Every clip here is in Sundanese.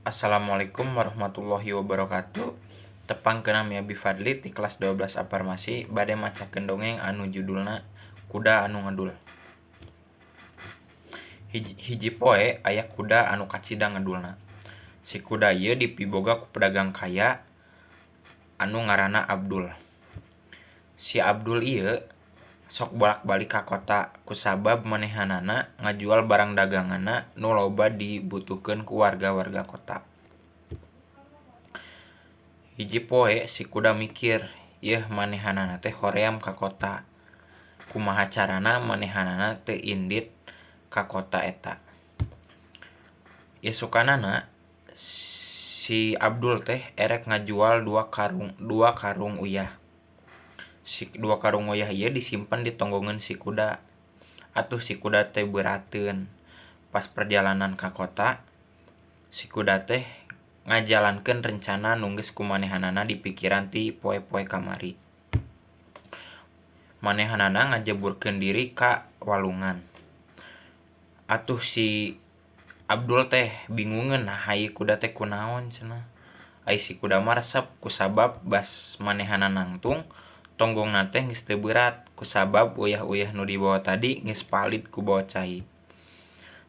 Assalamualaikum warahmatullahi wabarakatuh. Tepang kenami Abi Fadli di kelas 12 Aparmasi bade macakeun dongeng anu judulna Kuda anu ngadul. Hiji poe aya kuda anu kacida ngadulna. Si kuda ieu dipiboga ku pedagang kaya anu ngaranna Abdul. Si Abdul ieu sok bolak-balik ka kota kusabab manehanana ngajual barang daganganna nu loba dibutuhkeun ku warga-warga kota. Hiji poe si kuda mikir, yeuh manehanana teh hoream ka kota. Kumaha carana manehanana teu indit ka kota eta. Isukanana si Abdul teh erek ngajual dua karung uyah. Si dua karung uyah ieu disimpen di tonggongan si kuda. Atuh si kuda teh beurateun. Pas perjalanan ka kota, si kuda teh ngajalankeun rencana nu geus kumanehanana dipikiran ti poe-poe kamari. Manehanana ngajeburkeun diri ka walungan. Atuh si Abdul teh bingungeun ieu kuda teh kunaon cenah. Ai si kuda mah resep kusabab bas manehana nangtung tonggongna teh geus teu beurat kusabab uyah-uyah nu dibawa tadi geus palid ku bawa cai.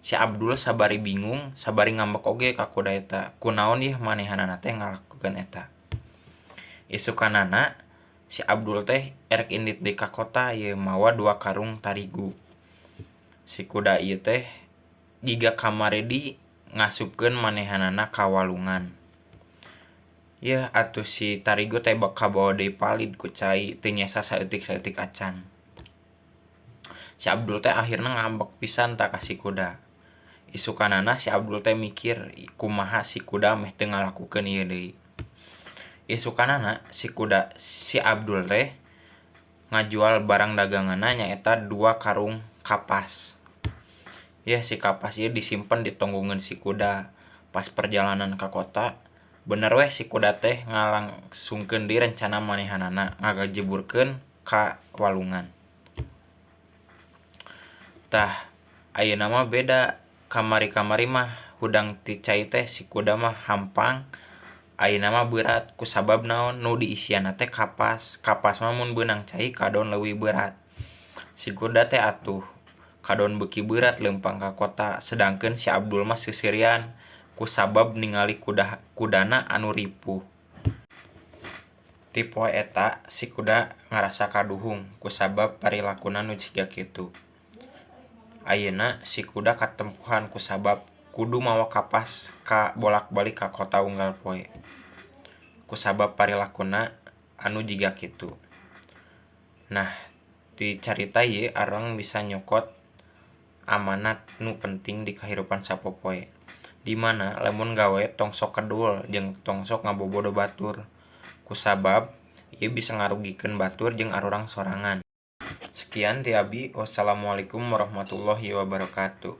Si Abdul sabari bingung, sabari ngambek oge ka kuda eta, kunaon ieu manehanana teh ngalakukeun eta. Isukanana si Abdul teh erek indit deui ka kota ieu mawa 2 karung tarigu. Si kuda ieu teh jiga kamaredi ngasupkeun manehanana ka walungan. Yeuh atuh si tarigu teh kabawa deui palid ku cai teu nyesa saeutik-saeutik acan. Si Abdul teh akhirna ngambek pisan ta ka si kuda. Isukanana si Abdul teh mikir kumaha si kuda meh teu ngalakukeun ieu deui. Isukanana si Abdul teh ngajual barang daganganna nyaeta 2 karung kapas. Yeuh si kapas ieu disimpen di tonggongan si kuda. Pas perjalanan ka kota, bener weh si kuda teh ngalangsungkeun deui rencana manehanana ngagajeburkeun ka walungan. Tah ayeuna mah beda, kamari-kamari mah hudang ti cai teh si kuda mah hampang, ayeuna mah beurat kusabab naon nu diisianna teh kapas. Kapas mah mun beunang cai kadon leuwih beurat. Si kuda teh atuh kadon beuki beurat leumpang ka kota, sedangkeun si Abdul mah seuseurean kusabab ningali kudana anu ripuh. Ti poe eta si kuda ngarasa kaduhung kusabab parilakuna nu jiga kitu. Ayeuna si kuda katempuhan kusabab kudu mawa kapas ka bolak-balik ka kota unggal poe. Kusabab parilakuna anu jiga kitu. Nah, ti carita ieu arang bisa nyokot amanat nu penting di kahirupan sapopoe. Di mana lamun gawe tong sok kedul jeung tong sok ngabobodo batur. Kusabab ieu bisa ngarugikeun batur jeung arurang sorangan. Sekian ti Abi. Wassalamualaikum warahmatullahi wabarakatuh.